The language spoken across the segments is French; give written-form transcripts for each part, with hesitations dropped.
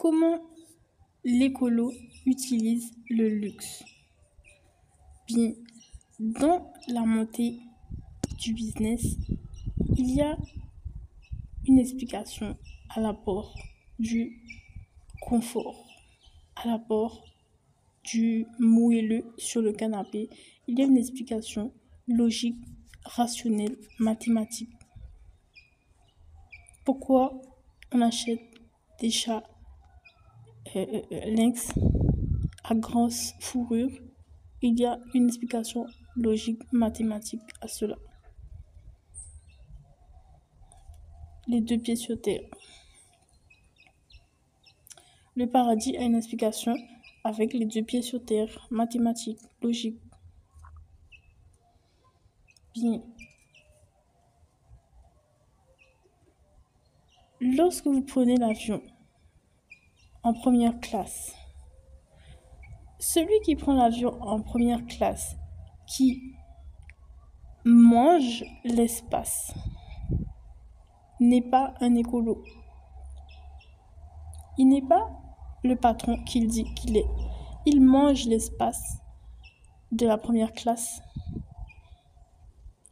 Comment l'écolo utilise le luxe? Bien, dans la montée du business, il y a une explication à l'apport du confort, à l'apport du moelleux sur le canapé. Il y a une explication logique, rationnelle, mathématique. Pourquoi on achète des chats lynx à grosse fourrure? Il y a une explication logique, mathématique à cela. Les deux pieds sur terre. Le paradis a une explication avec les deux pieds sur terre, mathématique, logique. Bien. Lorsque vous prenez l'avion en première classe, celui qui prend l'avion en première classe, qui mange l'espace, n'est pas un écolo. Il n'est pas le patron qu'il dit qu'il est. Il mange l'espace de la première classe.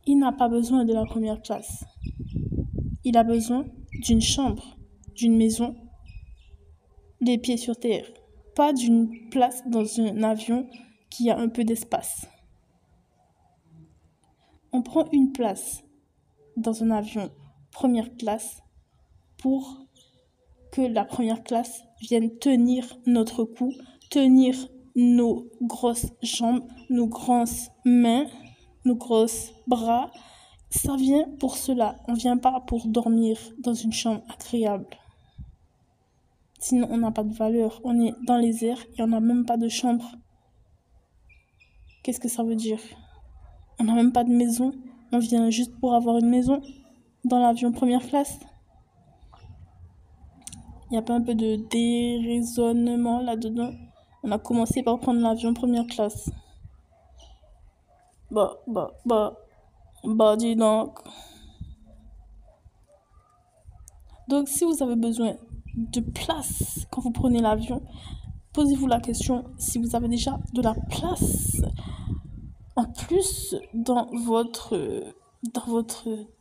Il n'a pas besoin de la première classe. Il a besoin d'une chambre, d'une maison, des pieds sur terre, pas d'une place dans un avion qui a un peu d'espace. On prend une place dans un avion première classe pour que la première classe vienne tenir notre cou, tenir nos grosses jambes, nos grosses mains, nos grosses bras. Ça vient pour cela. On ne vient pas pour dormir dans une chambre agréable. Sinon, on n'a pas de valeur. On est dans les airs et on n'a même pas de chambre. Qu'est-ce que ça veut dire? On n'a même pas de maison. On vient juste pour avoir une maison dans l'avion première classe. Il n'y a pas un peu de déraisonnement là-dedans? On a commencé par prendre l'avion première classe. Dis donc. Donc, si vous avez besoin de place quand vous prenez l'avion, posez-vous la question si vous avez déjà de la place en plus dans votre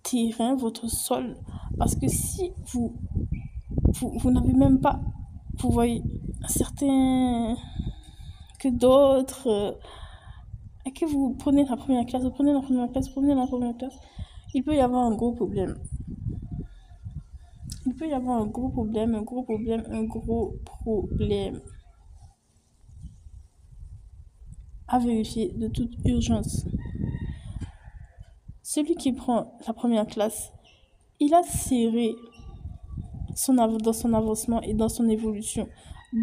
terrain, votre sol. Parce que si vous n'avez même pas, vous voyez, certains que d'autres, et que vous prenez la première classe, il peut y avoir un gros problème. À vérifier de toute urgence. Celui qui prend la première classe, il a serré dans son avancement et dans son évolution,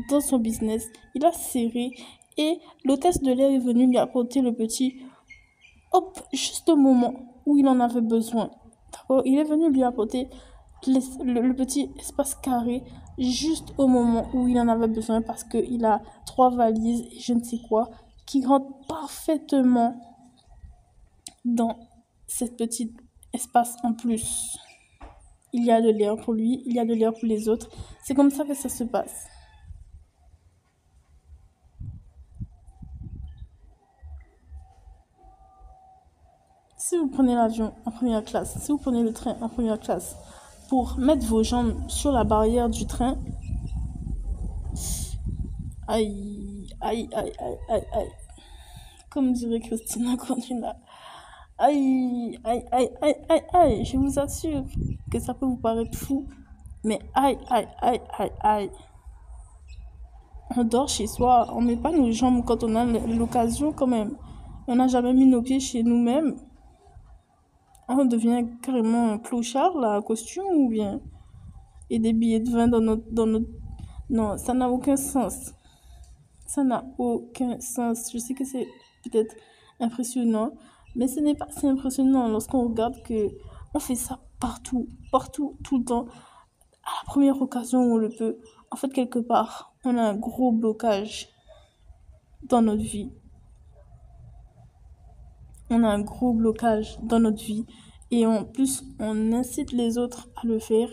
dans son business, il a serré et l'hôtesse de l'air est venue lui apporter le petit, juste au moment où il en avait besoin. D'accord? Il est venu lui apporter le petit espace carré juste au moment où il en avait besoin parce qu'il a 3 valises et je ne sais quoi qui rentrent parfaitement dans cet petit espace en plus. Il y a de l'air pour lui, il y a de l'air pour les autres. C'est comme ça que ça se passe. Si vous prenez l'avion en première classe, si vous prenez le train en première classe, pour mettre vos jambes sur la barrière du train, aïe, comme dirait Christina Cordula, aïe, je vous assure que ça peut vous paraître fou, mais aïe. On dort chez soi, on met pas nos jambes quand on a l'occasion quand même. On n'a jamais mis nos pieds chez nous-mêmes. On devient carrément un clochard là, costume ou bien. Et des billets de vin dans notre... Non, ça n'a aucun sens. Ça n'a aucun sens. Je sais que c'est peut-être impressionnant, mais ce n'est pas si impressionnant lorsqu'on regarde que on fait ça partout, tout le temps, à la première occasion où on le peut. En fait, quelque part, on a un gros blocage dans notre vie. On a un gros blocage dans notre vie et en plus, on incite les autres à le faire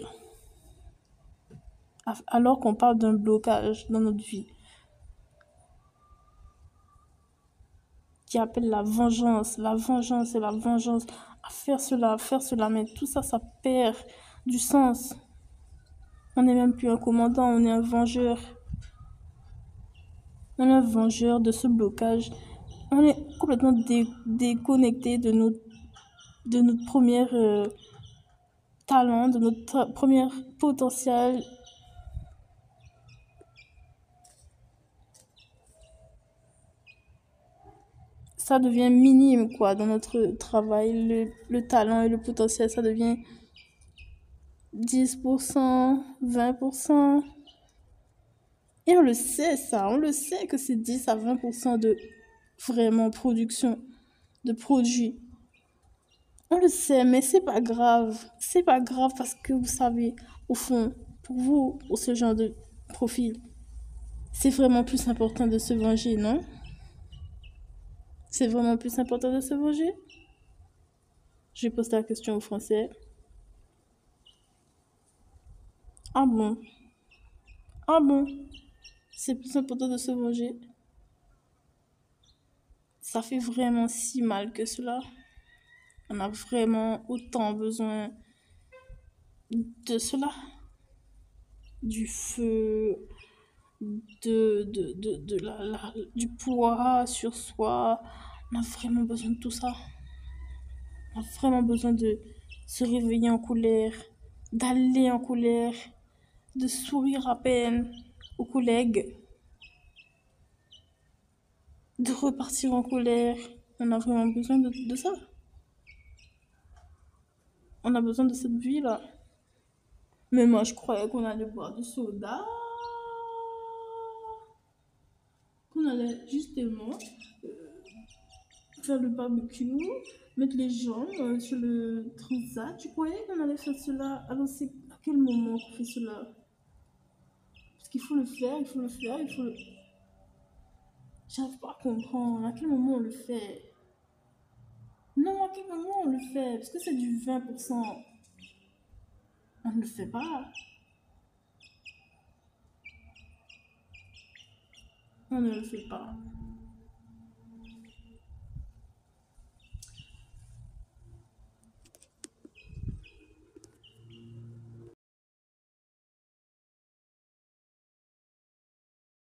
alors qu'on parle d'un blocage dans notre vie qui appelle la vengeance et la vengeance, à faire cela, mais tout ça, ça perd du sens. On n'est même plus un commandant, on est un vengeur. On est un vengeur de ce blocage. On est complètement déconnecté de notre premier talent, de notre premier potentiel. Ça devient minime, quoi, dans notre travail. Le talent et le potentiel, ça devient 10%, 20%. Et on le sait, ça. On le sait que c'est 10 à 20% de vraiment production, de produits. On le sait, mais c'est pas grave. C'est pas grave parce que vous savez, au fond, pour vous, pour ce genre de profil, c'est vraiment plus important de se venger, non? C'est vraiment plus important de se venger? Je pose la question aux Français. Ah bon? Ah bon? C'est plus important de se venger? Ça fait vraiment si mal que cela. On a vraiment autant besoin de cela. Du feu, du poids sur soi. On a vraiment besoin de tout ça. On a vraiment besoin de se réveiller en colère, d'aller en colère, de sourire à peine aux collègues, de repartir en colère. On a vraiment besoin de ça. On a besoin de cette vie-là. Mais moi, je croyais qu'on allait boire du soda, qu'on allait justement faire le barbecue, mettre les gens sur le transat. Tu croyais qu'on allait faire cela? Alors, c'est à quel moment qu'on fait cela? Parce qu'il faut le faire, il faut le faire, il faut le... J'arrive pas à comprendre. À quel moment on le fait? Non, à quel moment on le fait? Parce que c'est du 20%. On ne le fait pas. On ne le fait pas.